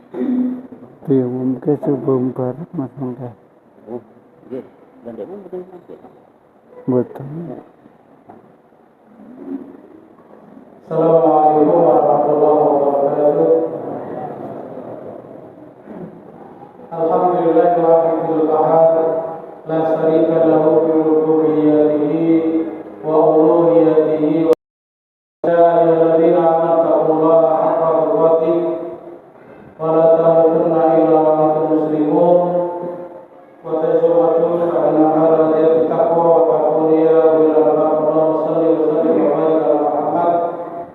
Iya, mungkin sebelum barat Mas mungkin. Oh, nggih. Gandekmu mboten sampe. Betul. Assalamualaikum warahmatullahi wabarakatuh. Alhamdulillahil qahhar, la syarika lahu fi rububiyyatihi wa uluhiyyatihi wa ayyuhalladzina amanu taqullaha haqqa tuqatih wa la tamutunna illa wa antum muslimun wa tazawwadu fa inna khayra taqwa wa taqwa ya ulil albab. Allahumma shalli wa sallim wa barik ala Muhammad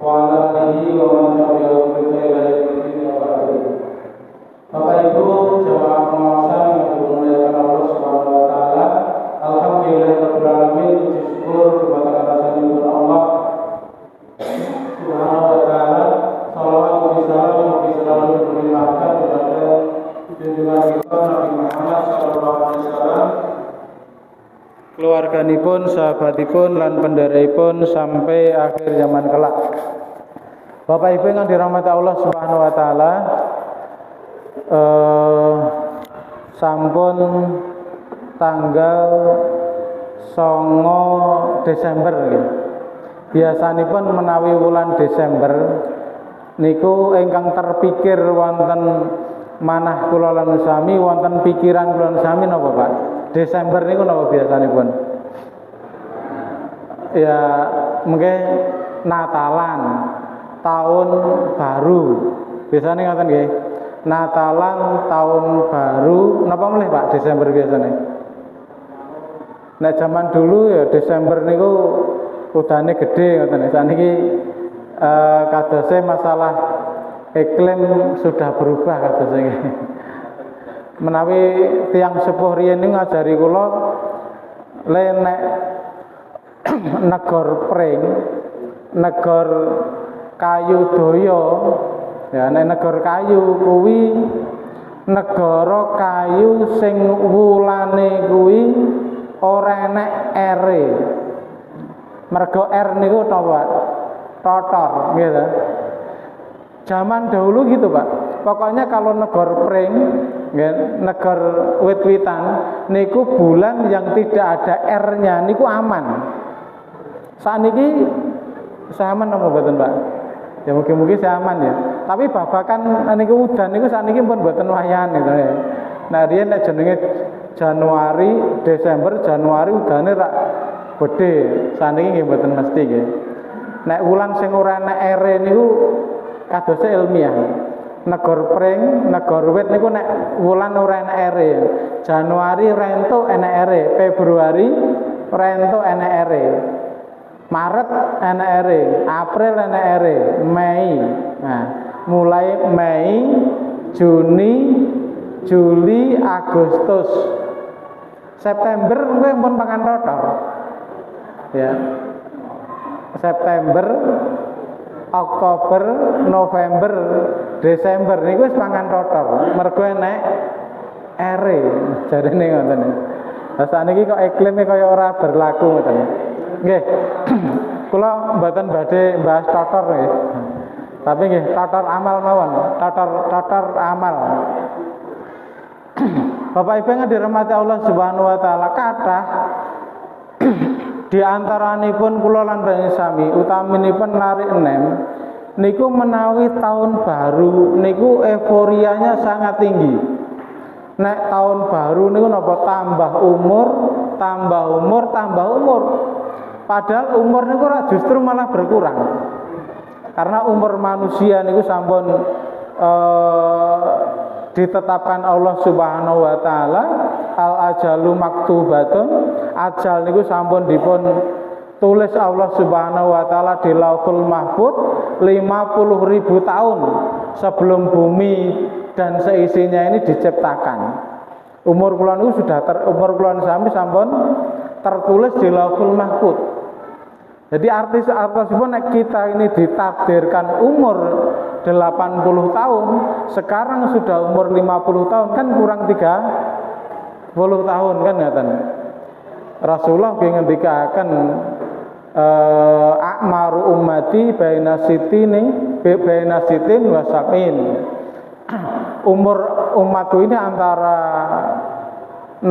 wa ala alihi wa man tabi'ahum bi khairin ila yaumil. Bapak Ibu jemaah pengawasan yang dimuliakan Allah Subhanahu wa taala, alhamdulillahirabbil alamin, puji syukur kepada rasa syukur Allah Subhanahu wa taala. Salawat dan salam selalu dilimpahkan kepada junjungan kita Nabi Muhammad sallallahu alaihi wasallam, keluarganipun, sahabatipun lan pendaraipun sampai akhir zaman kelak. Bapak Ibu yang dirahmati Allah Subhanahu wa taala, sampun tanggal 9 Desember nggih. Biasanipun menawi wulan Desember niku ingkang terpikir wonten manah kula lan sami, wonten pikiran kula lan sami napa Pak? Desember niku napa biasanipun? Ya mungkin Natalan, tahun baru. Biasane ngoten nggih. Natalan, tahun baru, napa melih Pak Desember biasanya? Nek zaman dulu ya Desember niku udane gede ngoten. Saniki kadose masalah iklim sudah berubah kadose iki. Menawi tiyang sepuh riyen niku ngajari kula le nek negor pring, negor kayu doyo. Ya, nek negara kayu kuwi negara kayu sing wulane kuwi ora enek ere. Mergo R niku napa? Totor, gitu. Zaman dahulu gitu, Pak. Pokoknya kalau negara pring, negor wit-witan niku bulan yang tidak ada R-nya niku aman. Saniki aman napa mboten, Pak? Ya mungkin-mungkin saya aman ya. Tapi babakan niku udan niku sakniki pun mboten wayan gitu ya. Nah riyen nek jenenge Januari, Desember, Januari udane rak gedhe. Sakniki nggih mboten mesti nggih. Nek wulan sing ora enek ere niku kadose ilmiah. Negor pring, negor wit niku nek wulan ora enek ere. Januari ora entuk enek ere, Februari ora entuk enek ere. Maret enek ere, April enek ere, Mei. Nah, mulai Mei, Juni, Juli, Agustus, September mungkin pun pangan rotor. Ya. September, Oktober, November, Desember niku wis pangan rotor. Mergo enek ere. Jarine ngoten. Lah sakniki kok iklime kaya ora berlaku ngoten. Nggih. Kula mboten badhe bahas totor nggih. Tapi nggih, totor amal mawon, totor amal. Bapak Ibu yang dirahmati Allah Subhanahu wa taala, kathah di antaranipun kula lan panjenengan sami utaminipun narik enem niku menawi tahun baru niku euforianya sangat tinggi. Nek tahun baru niku napa tambah umur, tambah umur, tambah umur. Padahal umur niku justru malah berkurang. Karena umur manusia niku sampun ditetapkan Allah Subhanahu wa taala, al ajalu maktubatun. Ajal niku sampun dipun tulis Allah Subhanahu wa taala di Lauhul Mahfuz 50.000 tahun sebelum bumi dan seisinya ini diciptakan. Umur kula niku sudah umur kula sami sampun tertulis di Lauhul Mahfuz. Jadi artis-artis nek kita ini ditakdirkan umur 80 tahun, sekarang sudah umur 50 tahun, kan kurang 30 tahun kan ngaten. Rasulullah ngendikaken akmaru ummati baina sitin wa sab'in. umur umatku ini antara 60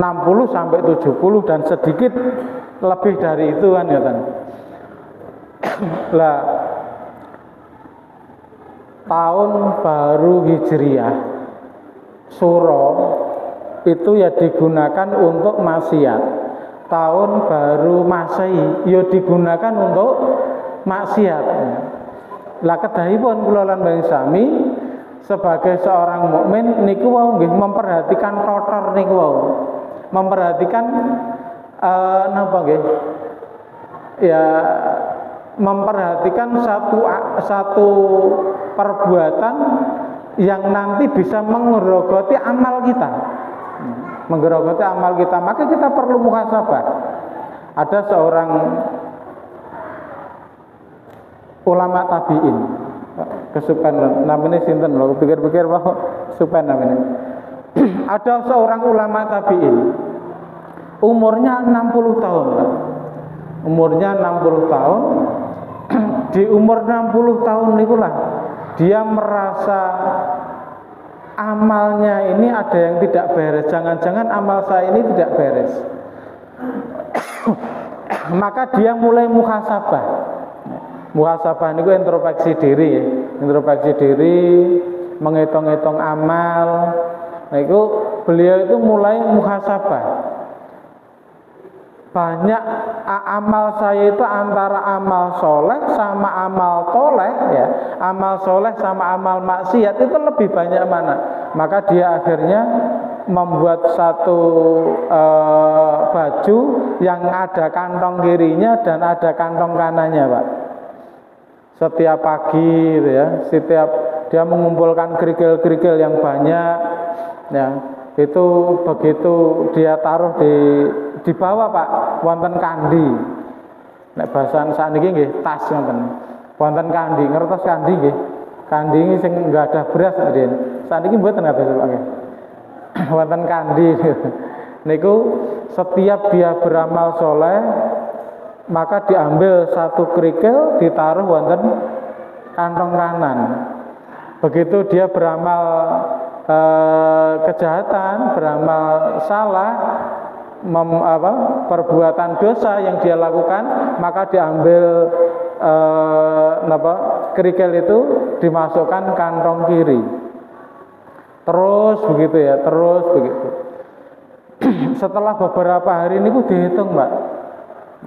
sampai 70 dan sedikit lebih dari itu kan ya kan. Lah tahun baru Hijriah Suro itu ya digunakan untuk maksiat. Tahun baru Masehi ya digunakan untuk maksiat. Lah kedahipun kula lan Mbah Sami sebagai seorang mukmin niku wau nggih memperhatikan totor niku wau. Memperhatikan napa nggih? Ya memperhatikan satu perbuatan yang nanti bisa menggerogoti amal kita. Menggerogoti amal kita, maka kita perlu muhasabah. Ada seorang ulama tabi'in, kesupen namanya sinten lho, pikir-pikir bahwa kesupen namanya. Ada seorang ulama tabi'in, umurnya 60 tahun. Umurnya 60 tahun. Di umur 60 tahun itulah dia merasa amalnya ini ada yang tidak beres. Jangan-jangan amal saya ini tidak beres. Maka dia mulai muhasabah. Muhasabah ini introspeksi diri ya. Introspeksi diri, menghitung-hitung amal. Nah itu beliau itu mulai muhasabah. Banyak amal saya itu antara amal soleh sama amal toleh ya. Amal soleh sama amal maksiat itu lebih banyak mana. Maka dia akhirnya membuat satu baju yang ada kantong kirinya dan ada kantong kanannya Pak. Setiap pagi gitu ya, setiap dia mengumpulkan kerikil-kerikil yang banyak ya. Itu begitu dia taruh di bawah Pak, wonten kandi. Nek bahasan sakniki nggih tas ngoten. Wonten kandi, ngertos kandi nggih. Kandi ini sing enggak ada beras Den. Sakniki mboten ngados Pak nggih. Wonten kandi. Niku setiap dia beramal soleh maka diambil satu kerikil ditaruh wonten kantong kanan. Begitu dia beramal kejahatan, beramal salah, perbuatan dosa yang dia lakukan, maka diambil kerikil itu dimasukkan kantong kiri. Terus begitu ya, terus begitu. Setelah beberapa hari ini dihitung Mbak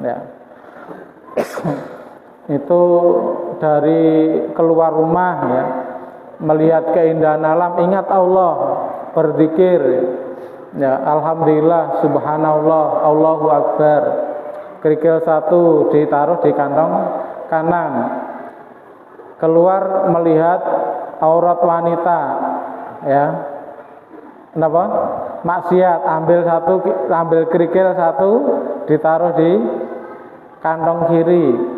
ya. Itu dari keluar rumah ya, melihat keindahan alam, ingat Allah, berzikir ya, alhamdulillah, subhanallah, Allahu akbar. Kerikil satu ditaruh di kantong kanan. Keluar melihat aurat wanita ya. Kenapa? Maksiat, ambil kerikil satu ditaruh di kantong kiri.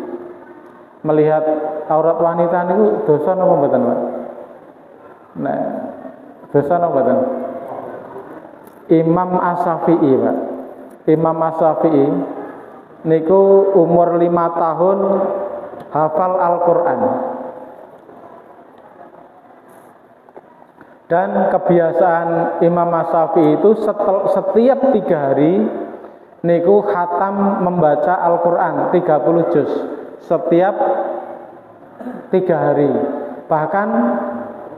Melihat aurat wanita niku dosa napa mboten, Pak? Nah, dosa napa mboten? Imam As-Syafi'i, Pak. Imam As-Syafi'i niku umur 5 tahun hafal Al-Qur'an. Dan kebiasaan Imam As-Syafi'i itu setiap 3 hari niku khatam membaca Al-Qur'an 30 juz setiap 3 hari. Bahkan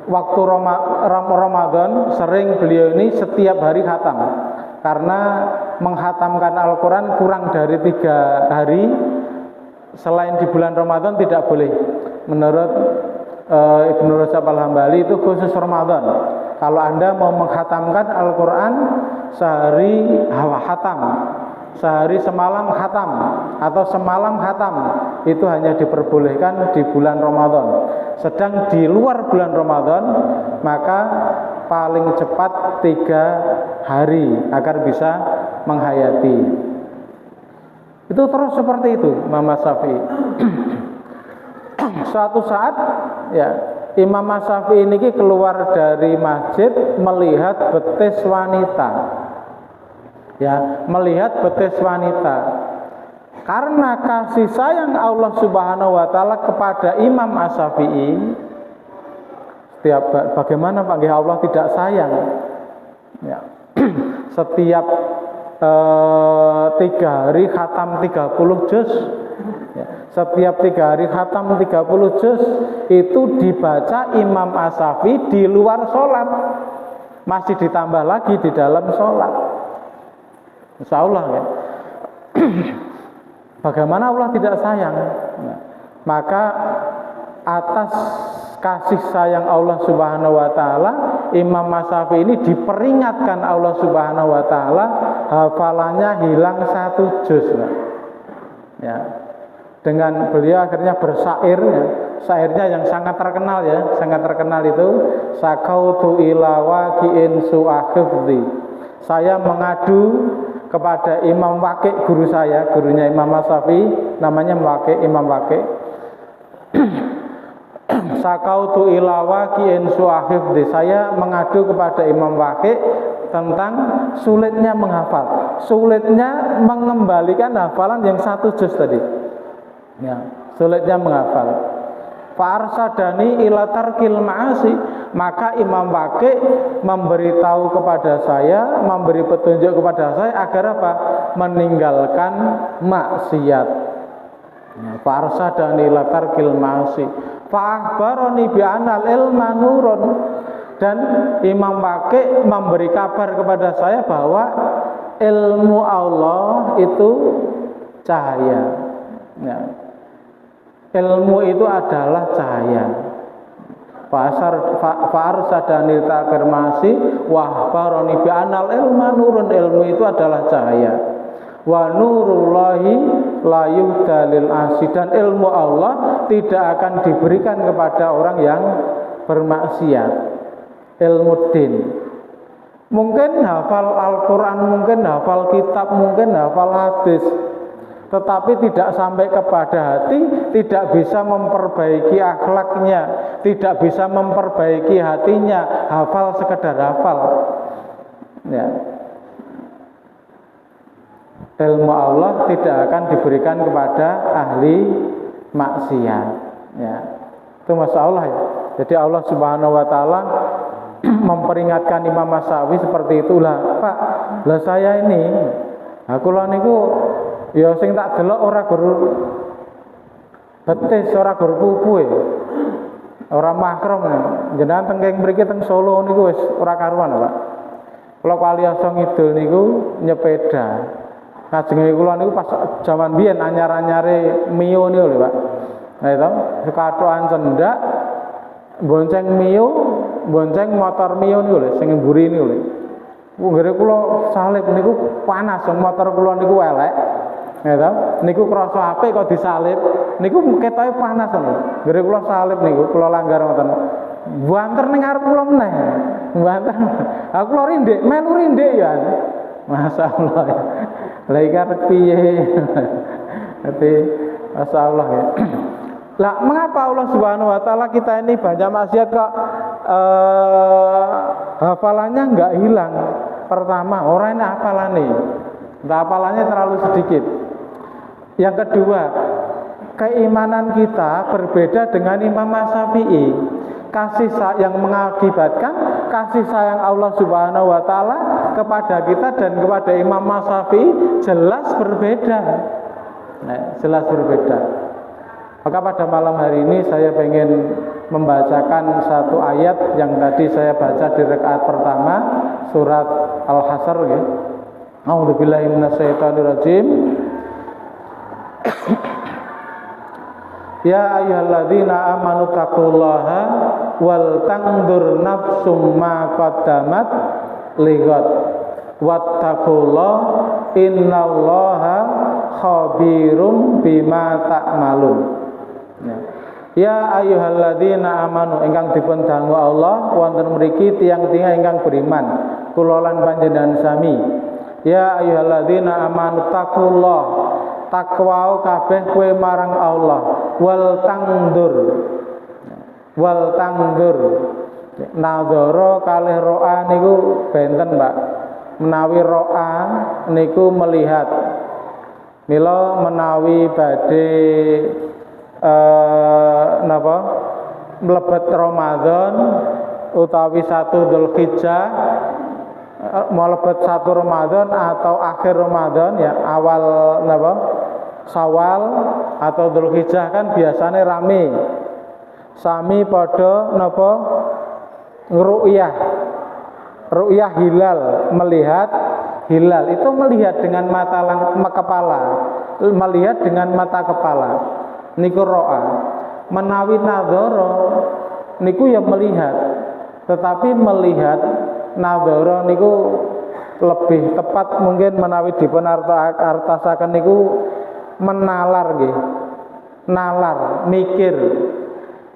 waktu Ramadan sering beliau ini setiap hari khatam, karena menghatamkan Al-Quran kurang dari 3 hari selain di bulan Ramadan tidak boleh. Menurut Ibnu Rajab Al-Hambali itu khusus Ramadan. Kalau Anda mau menghatamkan Al-Quran sehari khatam, sehari semalam khatam, atau semalam khatam, itu hanya diperbolehkan di bulan Ramadan. Sedang di luar bulan Ramadan maka paling cepat 3 hari agar bisa menghayati. Itu terus seperti itu Imam Syafi'i. Suatu saat ya Imam Syafi'i ini keluar dari masjid melihat betis wanita. Ya, melihat betis wanita. Karena kasih sayang Allah Subhanahu wa taala kepada Imam As-Syafi'i, Bagaimana Pak nggih Allah tidak sayang? Ya. Setiap 3 hari khatam 30 juz. Ya. Setiap 3 hari khatam 30 juz itu dibaca Imam As-Syafi'i di luar sholat, masih ditambah lagi di dalam sholat. Insya Allah ya. Bagaimana Allah tidak sayang? Nah, maka atas kasih sayang Allah Subhanahu wa taala, Imam As-Syafi'i ini diperingatkan Allah Subhanahu wa taala hafalannya hilang 1 juz. Ya. Dengan beliau akhirnya bersair, ya. Syairnya yang sangat terkenal ya, sangat terkenal itu sakautu ila waqi'in su'akhifdi. Saya mengadu kepada Imam Waqi', guru saya, gurunya Imam As-Syafi'i, namanya Waqi', Imam Waqi'. Sakautu ila waqi'in su'akhifdi. Saya mengadu kepada Imam Waqi' tentang sulitnya menghafal, sulitnya mengembalikan hafalan yang 1 juz tadi. Ya, sulitnya menghafal. Fa'arsadani ila tarkil ma'asi. Maka Imam Waqi' memberitahu kepada saya, memberi petunjuk kepada saya agar apa? Meninggalkan maksiat. Ya, fa'arsadani ila tarkil ma'asi. Fa'akhbarani bi'anal ilma nurun. Dan Imam Waqi' memberi kabar kepada saya bahwa ilmu Allah itu cahaya. Ya. Ilmu itu adalah cahaya. Fa'arsadani takir masih wahbaroni bi'anal ilma nurun. Ilmu itu adalah cahaya. Wa nurullahi la yuhdalil asi. Dan ilmu Allah tidak akan diberikan kepada orang yang bermaksiat. Ilmu din. Mungkin hafal Al-Quran, mungkin hafal kitab, mungkin hafal hadis, tetapi tidak sampai kepada hati, tidak bisa memperbaiki akhlaknya, tidak bisa memperbaiki hatinya, hafal sekedar hafal. Ya. Ilmu Allah tidak akan diberikan kepada ahli maksiat. Ya. Itu Masya Allah ya. Jadi Allah Subhanahu wa taala memperingatkan Imam As-Syafi'i seperti itulah, Pak. Lah saya ini, aku lho niku ya sing tak delok ora guru betis, ora guru pupu ya. Ora mahram ya. Jenengan teng keng mriki teng Solo niku wis ora karuan, Pak. Kula Kaliasa Ngidul niku nyepeda. Kajenge kula niku pas jaman biyen anyar-anyare Mio niku lho, Pak. Nah itu sekatokan cendak bonceng Mio, bonceng motor Mio niku lho sing mburi niku lho. Nggere kula salib niku panas, motor kula niku elek. Ya toh, niku krasa apik kok disalib, niku ketoke panas lho. Nggere kula salib niku, kula langgar ngoten. Banter ning arep kula meneh. Banter. Aku kula rindhik, melu rindhik ya. Masyaallah. Lah iki arep piye? Tapi masyaallah ya. Lah mengapa Allah Subhanahu wa taala kita ini banyak maksiat kok hafalannya enggak hilang? Pertama, orang ini hafalane. Hafalannya terlalu sedikit. Yang kedua, keimanan kita berbeda dengan Imam As-Syafi'i. Kasih yang mengakibatkan kasih sayang Allah Subhanahu wa taala kepada kita dan kepada Imam As-Syafi'i jelas berbeda. Nah, jelas berbeda. Maka pada malam hari ini saya ingin membacakan satu ayat yang tadi saya baca di rakaat pertama surat Al-Hasr ya. A'udzubillahi minasyaitonirrajim. Ya ayyuhalladzina amanu taqullaha wal tandur nafsum ma qaddamat lighad wattaqullaha innallaha khabirum bima ta'malun. Ya ayyuhalladzina amanu ingkang dipun dangu Allah wonten mriki tiyang-tiyang ingkang beriman kula lan panjenengan sami. Ya ayyuhalladzina amanu taqullah, takwa kabeh kowe marang Allah. Wal tangdur nadhara kalih ro'a niku benten, Pak. Menawi ro'a niku melihat, mila menawi badhe napa mlebet Ramadan utawi 1 Dzulhijjah, mlebet 1 Ramadan atau akhir Ramadan ya, awal napa Syawal atau Dzulhijjah kan biasanya rame sami padha napa ru'yah hilal, melihat hilal. Itu melihat dengan mata kepala, melihat dengan mata kepala niku ro'a. Menawi nadzara niku ya melihat, tetapi melihat nadzara niku lebih tepat mungkin menawi dipun artasaken niku menalar nggih. Nalar, mikir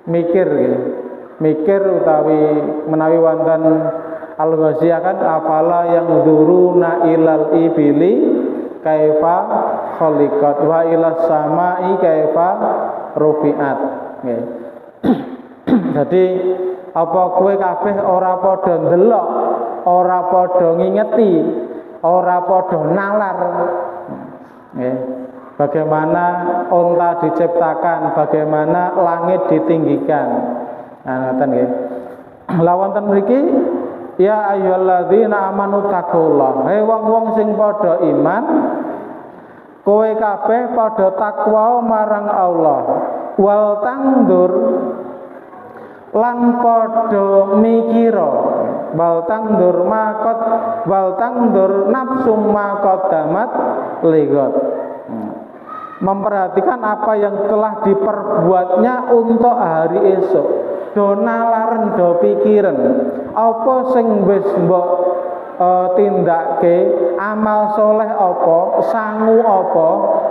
nggih. Mikir utawi menawi wonten Al-Ghaziyah kan afala yang duruna ilal ibili kaifa khaliqat wa ilas samai kaifa rufi'at. Nggih. Jadi apa kowe kabeh ora padha ndelok, ora padha ngingeti, ora padha nalar. Nggih. Bagaimana unta diciptakan, bagaimana langit ditinggikan. Nah, ngoten nggih. Lah wonten mriki ya ayyuhalladzina amanu taqullah. Hei wong-wong sing padha iman, kowe kabeh padha takwa marang Allah. Wal tangdur lan padha mikira. Wal tangdur nafsum ma qaddamat ligat. Memperhatikan apa yang telah diperbuatnya untuk hari esok. Do nalaren, do pikiran apa sing wis mbok tindakke, amal soleh apa, sangu apa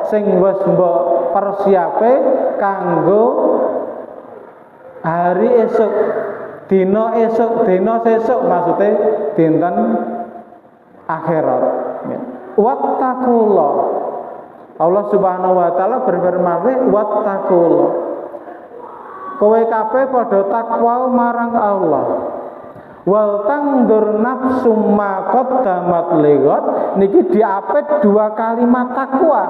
sing wis mbok persiape kanggo hari esok, dina sesuk maksudnya dinten akhirat. Wattaqullah. Allah Subhanahu wa taala berfirman, wattaqullah. Kowe kabeh padha takwa marang Allah. Wal tangdur nafsum ma qaddamat ligat, niki diapit 2 kalimat takwa.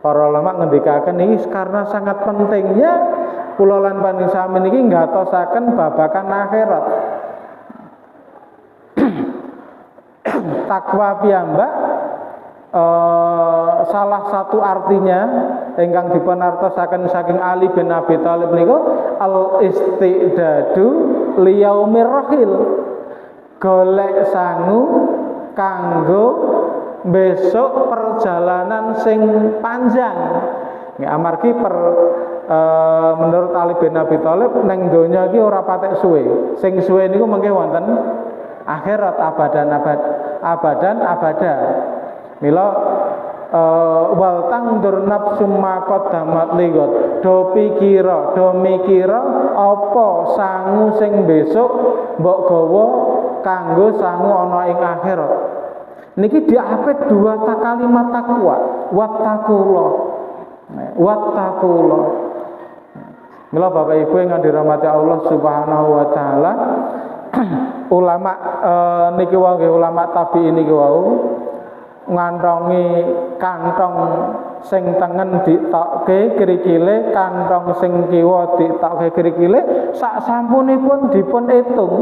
Para ulama ngendikaken niki karena sangat pentingnya kula lan panjenengan niki ngatosaken babakan akhirat. Takwa piyambak salah satu artinya ingkang dipun artosaken saking Ali bin Abi Thalib niku al istidadu liyaumir rahil, golek sangu kanggo besok perjalanan sing panjang. Ya amargi menurut Ali bin Abi Thalib neng donya iki ora patek suwe. Sing suwe niku mengke wonten akhirat abadan abada. Mila wal tangdur nafsum ma qaddamat ligat, do mikira apa sangu sing besok mbok gawa kanggo sangu ana ing akhirat. Niki diapit 2 kalimat takwa, wattaqullah. Mila Bapak Ibu yang dirahmati Allah Subhanahu wa taala, ulama niki wae ulama tabi'in niki wau ngantongi kantong sing tengen ditokke krikile, kantong sing kiwa ditokke krikile, sak sampunipun dipun itung.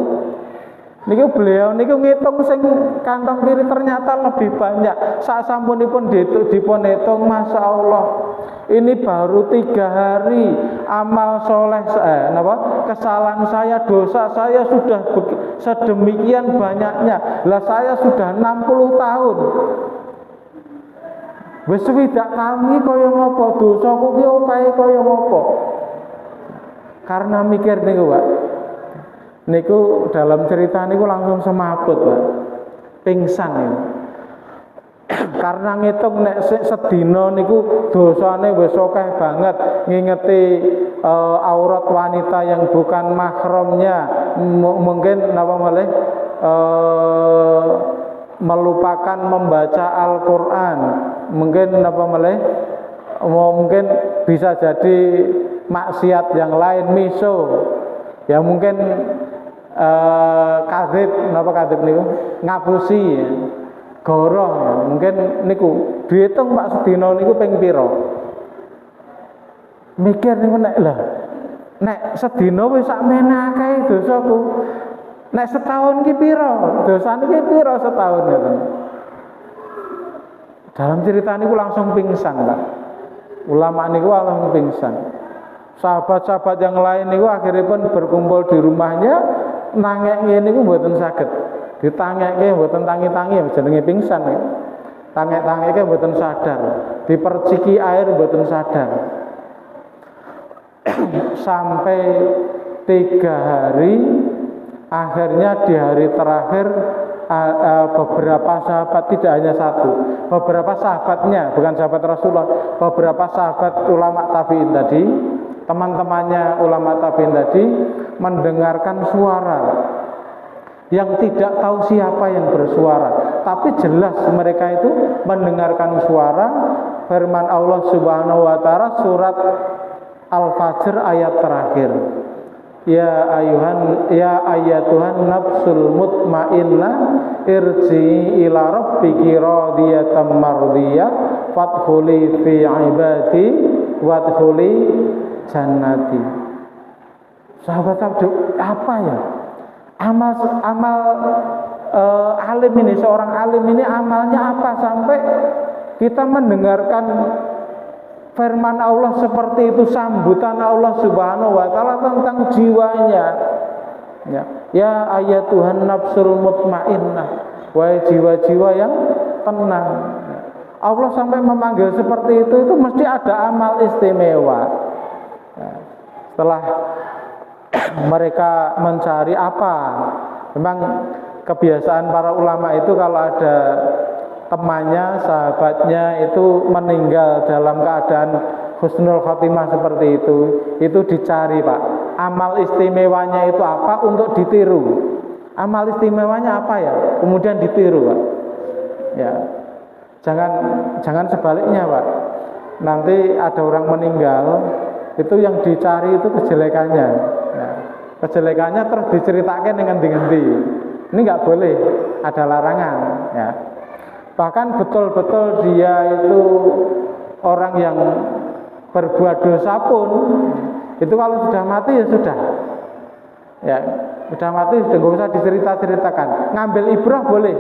Niku beliau niku ngitung sing kantong kiri ternyata lebih banyak. Sak sampunipun dipun itung, Masya Allah. Ini baru 3 hari amal soleh kesalahan saya, dosa saya sudah sedemikian banyaknya. Lah saya sudah 60 tahun. Wis swidak kami kaya ngopo, dosaku ki okahe kaya ngopo. Karena mikir niku, Pak. Niku dalam cerita niku langsung semaput, Pak. Pingsan niku. Karena ngitung nek sedina niku dosane wis akeh banget, ngingeti aurat wanita yang bukan mahramnya, mungkin napa malih melupakan membaca Al-Qur'an, mungkin napa malih mungkin bisa jadi maksiat yang lain, miso. Ya mungkin kadzib, napa kadzib niku? Ngapusi ya. Goroh ya. Mungkin niku diitung Pak sedina niku ping pira. Mikir niku nek lah Nek sedina wis sakmene akeh dosaku. Nek setahun ki pira? Dosane ki pira setahun ngoten. Dalam cerita niku langsung pingsan, Pak. Ulama niku langsung pingsan. Sahabat-sahabat yang lain niku akhirnya pun berkumpul di rumahnya, nangek ngene niku mboten saged. Ditangekke mboten tangi-tangi jenenge pingsan ya. Tangek-tangeke mboten sadar. Diperciki air mboten sadar. Sampai 3 hari, akhirnya di hari terakhir beberapa sahabat, tidak hanya satu, beberapa sahabatnya, bukan sahabat Rasulullah, beberapa sahabat ulama tabi'in tadi, teman-temannya ulama tabi'in tadi mendengarkan suara yang tidak tahu siapa yang bersuara, tapi jelas mereka itu mendengarkan suara firman Allah Subhanahu wa taala surat Al-Fajr ayat terakhir. Ya ayatuhan nafsul mutmainnah irji'i ila rabbiki radiyatan mardiyah fadkhuli fi ibadi wadkhuli jannati. Sahabat-sahabat, apa ya? Amal alim ini, seorang alim ini amalnya apa sampai kita mendengarkan firman Allah seperti itu, sambutan Allah Subhanahu wa taala tentang jiwanya. Ya ayatuhan nafsul mutmainnah, wahai jiwa-jiwa yang tenang. Allah sampai memanggil seperti itu mesti ada amal istimewa. Setelah mereka mencari apa, memang kebiasaan para ulama itu kalau ada temannya, sahabatnya itu meninggal dalam keadaan husnul khotimah seperti itu dicari, Pak. Amal istimewanya itu apa untuk ditiru? Amal istimewanya apa ya? Kemudian ditiru, Pak. Ya. Jangan sebaliknya, Pak. Nanti ada orang meninggal, itu yang dicari itu kejelekannya. Ya. Kejelekannya terus diceritakan dengan ganti. Ini nggak boleh, ada larangan, ya. Bahkan betul-betul dia itu orang yang berbuat dosa pun, itu kalau sudah mati ya sudah, ya sudah mati sudah nggak usah dicerita-ceritakan. Ngambil ibrah boleh,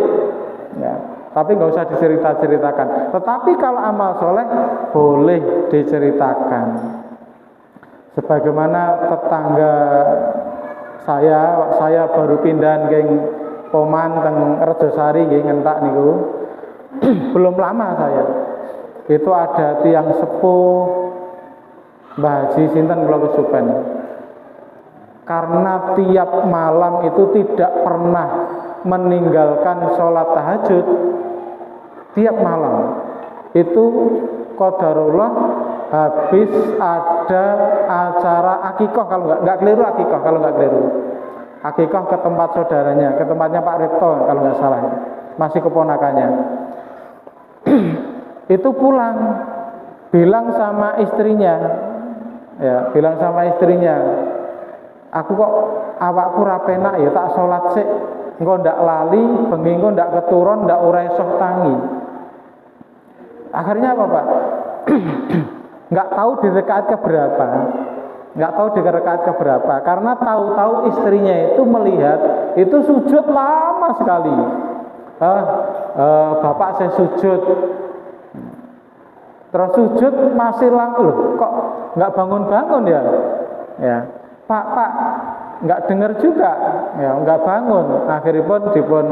ya, tapi nggak usah dicerita-ceritakan. Tetapi kalau amal soleh boleh diceritakan. Sebagaimana tetangga saya baru pindah ke Poman teng Rejosari nggih ngentak niku. Belum lama saya itu ada tiang sepuh Mbah Haji sinten kula kesupen, karena tiap malam itu tidak pernah meninggalkan sholat tahajud. Tiap malam itu qadarullah habis ada acara akikah, kalau nggak keliru akikah, kalau nggak keliru akikah ke tempat saudaranya, ke tempatnya Pak Ripto kalau nggak salah, masih keponakannya. Itu pulang bilang sama istrinya, ya bilang sama istrinya, aku kok awakku ra penak ya, tak sholat sik engko ndak lali bengi engko ndak keturun ndak ora iso tangi. Akhirnya apa, Pak? Nggak tahu di rakaat keberapa, nggak tahu di rakaat keberapa, karena tahu-tahu istrinya itu melihat itu sujud lama sekali. Bapak saya sujud, terus sujud masih loh, kok nggak bangun-bangun ya? Ya, Pak nggak dengar juga, ya nggak bangun. Akhirnya pun dipun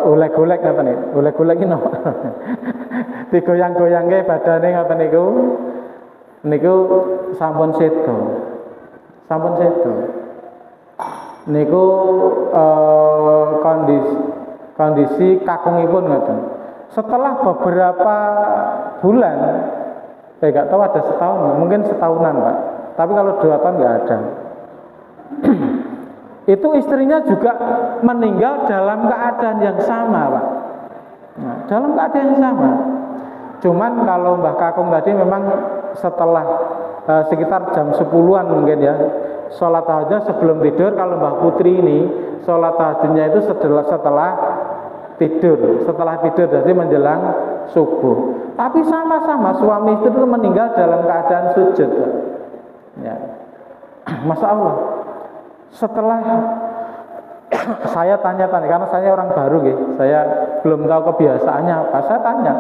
golek-golek ngoten niku, golek-golek iki napa? Digoyang-goyangke badane ngoten niku sampun sedo. Niku kondisi kakungipun ngoten. Setelah beberapa bulan, saya nggak tahu ada setahun, mungkin setahunan, Pak. Tapi kalau 2 tahun nggak ada. Itu istrinya juga meninggal dalam keadaan yang sama, Pak. Nah, dalam keadaan yang sama. Cuman kalau Mbah Kakung tadi memang setelah sekitar jam 10-an mungkin ya, sholat tahajudnya sebelum tidur. Kalau Mbah Putri ini sholat tahajudnya itu setelah tidur, jadi menjelang subuh. Tapi sama-sama suami istri itu meninggal dalam keadaan sujud. Ya. Masya Allah. Setelah saya tanya-tanya, karena saya orang baru gitu, saya belum tahu kebiasaannya apa. Saya tanya,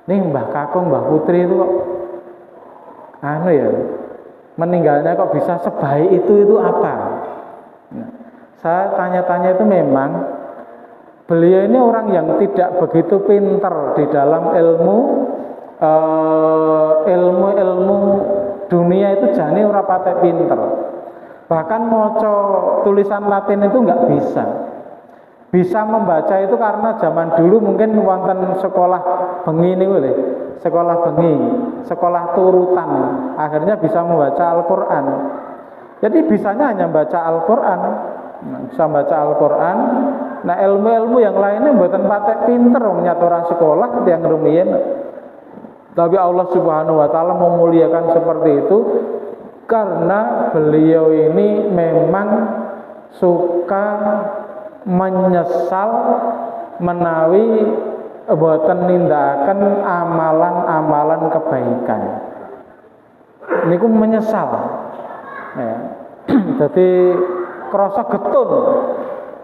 nih Mbah Kakung, Mbah Putri itu kok anu ya, meninggalnya kok bisa sebaik itu apa? Nah, saya tanya-tanya itu memang beliau ini orang yang tidak begitu pinter di dalam ilmu dunia itu, jane ora patek pinter. Bahkan maca tulisan Latin itu nggak bisa. Bisa membaca itu karena zaman dulu mungkin wonten sekolah bengi niku lho, sekolah bengi, sekolah turutan. Akhirnya bisa membaca Al-Qur'an. Jadi bisanya hanya baca Al-Qur'an. Bisa baca Al-Qur'an. Nah, ilmu-ilmu yang lainnya mboten patek pinter menyatura sekolah yang rumiyin. Tapi Allah Subhanahu wa taala memuliakan seperti itu karena beliau ini memang suka menyesal menawi boten nindakaken amalan-amalan kebaikan. Niku menyesal. Ya. Jadi krasa getun.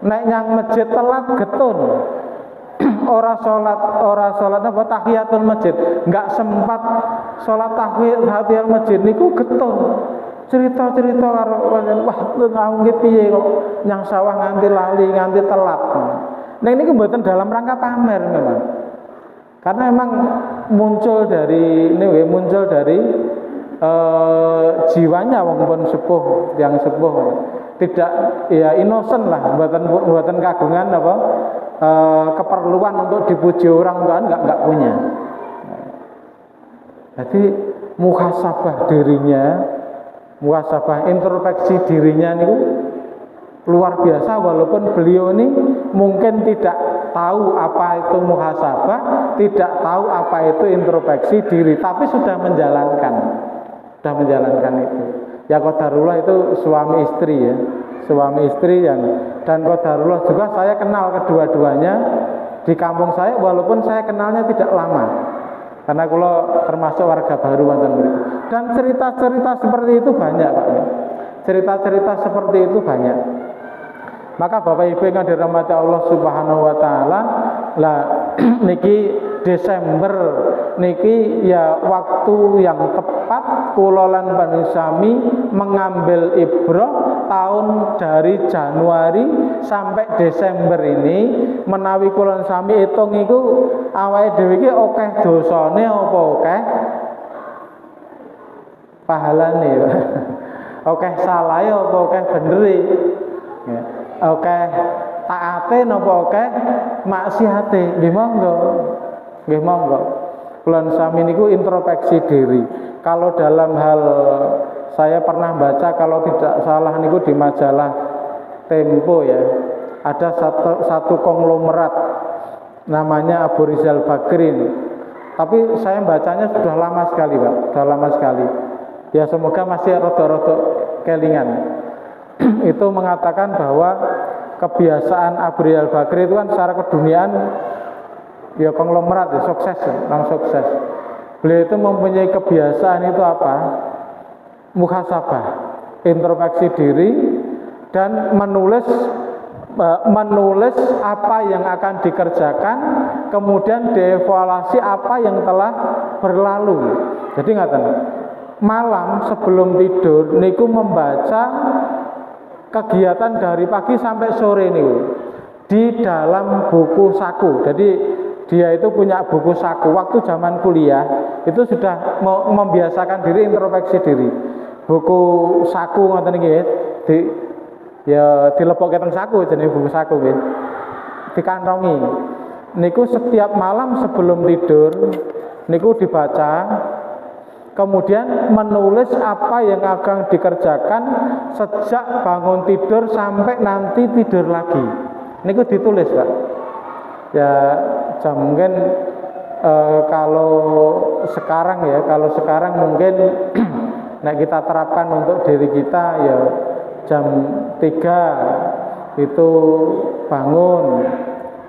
Nek nyang masjid telat getun. Ora salat apa tahiyatul masjid, enggak sempat salat tahiyatul masjid niku getun. Cerita-cerita karo wah ngawunge piye kok nyang sawah nganti lali, nganti telat. Nah ini mboten dalam rangka pamer memang. Karena memang muncul dari jiwanya wong pun sepuh, yang sepuh. Tidak ya innocent lah, mboten kagungan apa keperluan untuk dipuji orang kan enggak punya. Jadi muhasabah dirinya, muhasabah introspeksi dirinya niku luar biasa, walaupun beliau ini mungkin tidak tahu apa itu muhasabah, tidak tahu apa itu introspeksi diri, tapi sudah menjalankan itu. Ya qadarullah itu suami istri ya, suami istri yang, dan qadarullah juga saya kenal kedua-duanya di kampung saya, walaupun saya kenalnya tidak lama, karena kalau termasuk warga baru mantan murid. Dan cerita-cerita seperti itu banyak Pak ya. Cerita-cerita seperti itu banyak. Maka Bapak Ibu yang dirahmati Allah Subhanahu wa taala, lah niki Desember niki ya waktu yang tepat kula lan panjenengan mengambil ibrah tahun dari Januari sampai Desember ini, menawi kula sami hitung iku awake dhewe iki akeh dosane apa akeh pahalane. Akeh salahe apa akeh benere. Ya. Akeh taate napa akeh maksiate. Nggih monggo. Nggih monggo. Kula sami niku introspeksi diri. Kalau dalam hal saya pernah baca, kalau tidak salah niku di majalah Tempo ya, ada satu konglomerat namanya Abu Rizal Bakrin. Tapi saya bacanya sudah lama sekali Pak, sudah lama sekali. Ya semoga masih rada-rada kelingan. Itu mengatakan bahwa kebiasaan Abu Rizal Bakri itu kan secara keduniaan ya konglomerat ya, sukses, orang sukses. Beliau itu mempunyai kebiasaan itu apa? Muhasabah, introspeksi diri, dan menulis apa yang akan dikerjakan, kemudian dievaluasi apa yang telah berlalu. Jadi ngaten, malam sebelum tidur niku membaca kegiatan dari pagi sampai sore niku di dalam buku saku. Jadi dia itu punya buku saku. Waktu zaman kuliah itu sudah membiasakan diri introspeksi diri. Buku saku ngoten niki ya dilebokke teng saku jenenge buku saku nggih. Dikantongi. Niku setiap malam sebelum tidur niku dibaca, kemudian menulis apa yang akan dikerjakan sejak bangun tidur sampai nanti tidur lagi. Niku ditulis Pak. Ya mungkin kalau sekarang mungkin nah kita terapkan untuk diri kita ya jam 3 itu bangun,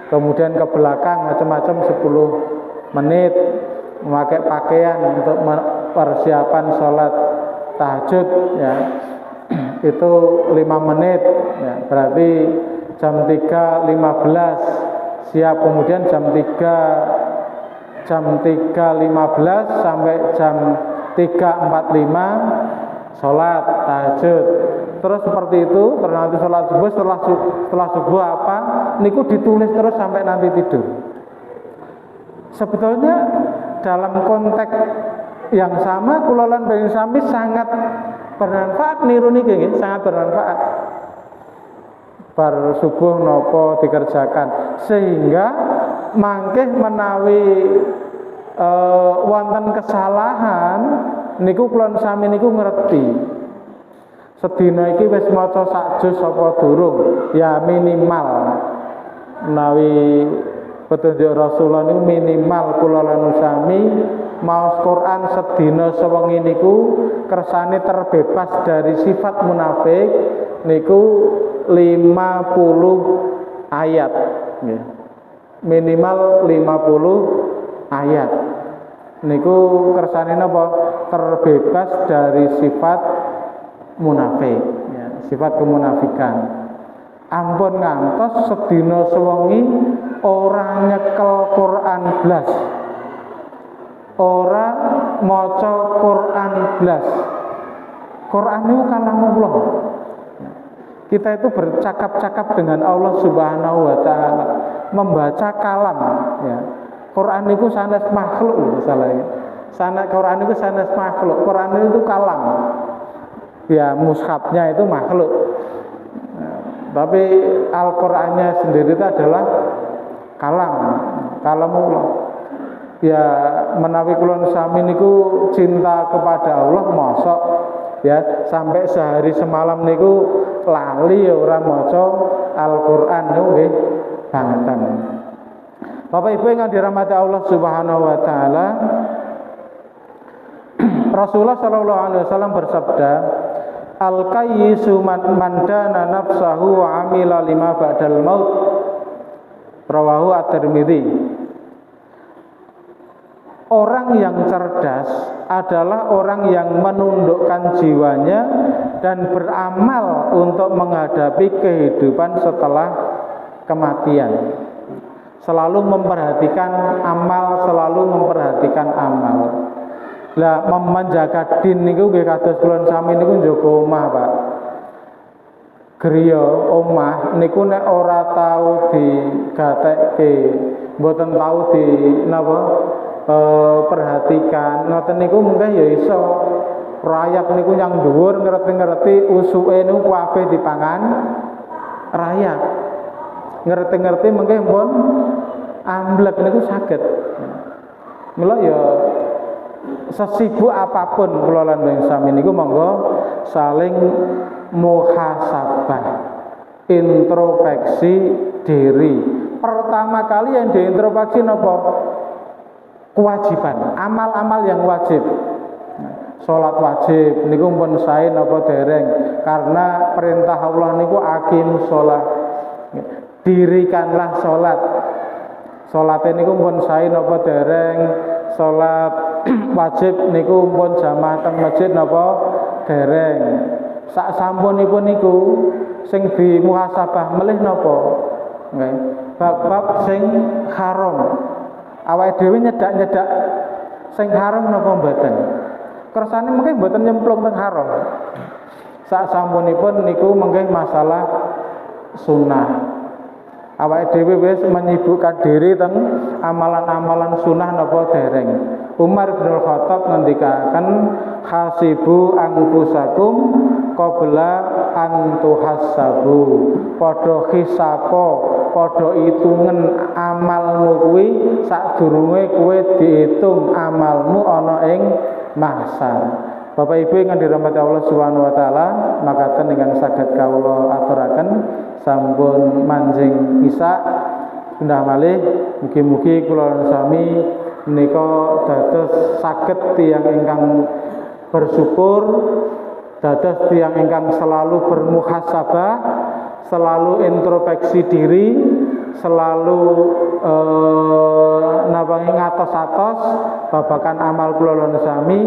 kemudian ke belakang macam-macam 10 menit memakai pakaian untuk persiapan sholat tahajud ya itu 5 menit ya, berarti jam 3.15 siap, kemudian jam 3.15 sampai jam 3.45 sholat tahajud. Terus seperti itu, terus nanti sholat subuh, setelah subuh apa niku ditulis terus sampai nanti tidur. Sebetulnya dalam konteks yang sama kula lan Bayu Sami sangat bermanfaat niru niki nggih, sangat bermanfaat. Bar subuh nopo dikerjakan sehingga mangkeh menawi wonten kesalahan niku kula sami niku ngerti. Sedina iki wis maca sak juz apa durung? Ya minimal menawi petunjuk Rasulullah niku minimal kula lan sami maos Quran sedina sewengi niku kersane terbebas dari sifat munafik niku 50 ayat nggih. Minimal 50 ayat. Niku kersane napa? Terbebas dari sifat munafik ya, sifat kemunafikan. Ampun ngantos sedina sewengi ora nyekel Quran blas, ora maca Quran blas. Quran itu kalamullah. Kita itu bercakap-cakap dengan Allah Subhanahu wa taala, membaca kalam ya. Quran itu sanes makhluk misalnya. Quran itu sanes makhluk. Quran itu kalam. Ya mushafnya itu makhluk. Tapi Al-Qur'annya sendiri itu adalah kalamullah. Ya menawi kula sami niku cinta kepada Allah mosok ya sampai sehari semalam niku lali ya ora maca Al-Qur'an niku nggih bangetan. Bapak Ibu yang dirahmati Allah Subhanahu wa taala, Rasulullah sallallahu alaihi wasallam bersabda, al-kayyisu man dana nafsahu wa amila lima ba'dal maut. Rawahu at-Tirmidzi. Orang yang cerdas adalah orang yang menundukkan jiwanya dan beramal untuk menghadapi kehidupan setelah kematian. Selalu memperhatikan amal, Lah menjaga din niku nggih kados kula sami niku njaga omah, Pak. Griya omah niku nek ora tau digatekke, mboten tau di napa perhatikan, ngoten niku mungkin ya iso rayap niku yang dhuwur ngerti-ngerti usuke niku kabeh dipangan rayap. Ngerti-ngerti mungkin pun amblek niku saged. Mula ya sesibuk apapun kula lan sami niku monggo saling muhasabah, introspeksi diri. Pertama kali yang diintrospeksi napa? Kewajiban, amal-amal yang wajib. Salat wajib niku pun sae napa dereng? Karena perintah Allah niku aqimus shalah. Dirikanlah salat. Salate niku pun sae napa dereng? Salat wajib niku pun jamaah teng masjid napa dereng? Sak sampunipun niku sing dimuhasabah melih napa? Nggih. Bab-bab sing haram. Awake dhewe nyedak-nyedak sing haram napa mboten? Kersane mengke mboten nyemplung teng haram. Sak sampunipun niku mengke masalah sunnah. Awake dhewe wis menyibukkan diri teng amalan-amalan sunnah napa dereng. Umar bin Khattab ngendikaken hasibu anfusakum qabla an tuhassabu. Padha hisapo, padha itungen amalmu kuwi sadurunge kowe diitung amalmu ana ing mahsyar. Bapak Ibu yang dirahmati Allah Subhanahu wa taala, makaten dengan saged kawula aturaken sampun manjing isa pindah malih mugi-mugi kula sami menika dados saged tiyang ingkang bersyukur, dados tiyang ingkang selalu bermuhasabah, selalu introspeksi diri, selalu nawangi ngatos-atos babakan amal kula lan sami,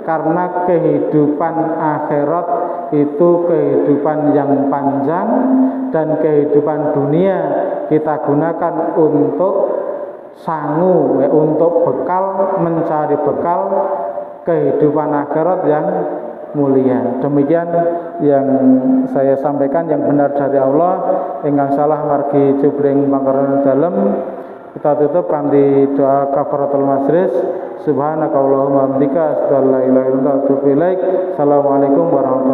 karena kehidupan akhirat itu kehidupan yang panjang dan kehidupan dunia kita gunakan untuk sangu, untuk bekal, mencari bekal kehidupan akhirat yang mulia. Demikian yang saya sampaikan, yang benar dari Allah, ingkang salah margi jubring pangkaran dalem. Kita tutup kanthi doa kafaratul majlis. Subhanakallahumma wa bihamdika asyhadu an la ilaha illa anta astaghfiruka wa atubu ilaik. Assalamualaikum warahmatullahi wabarakatuh.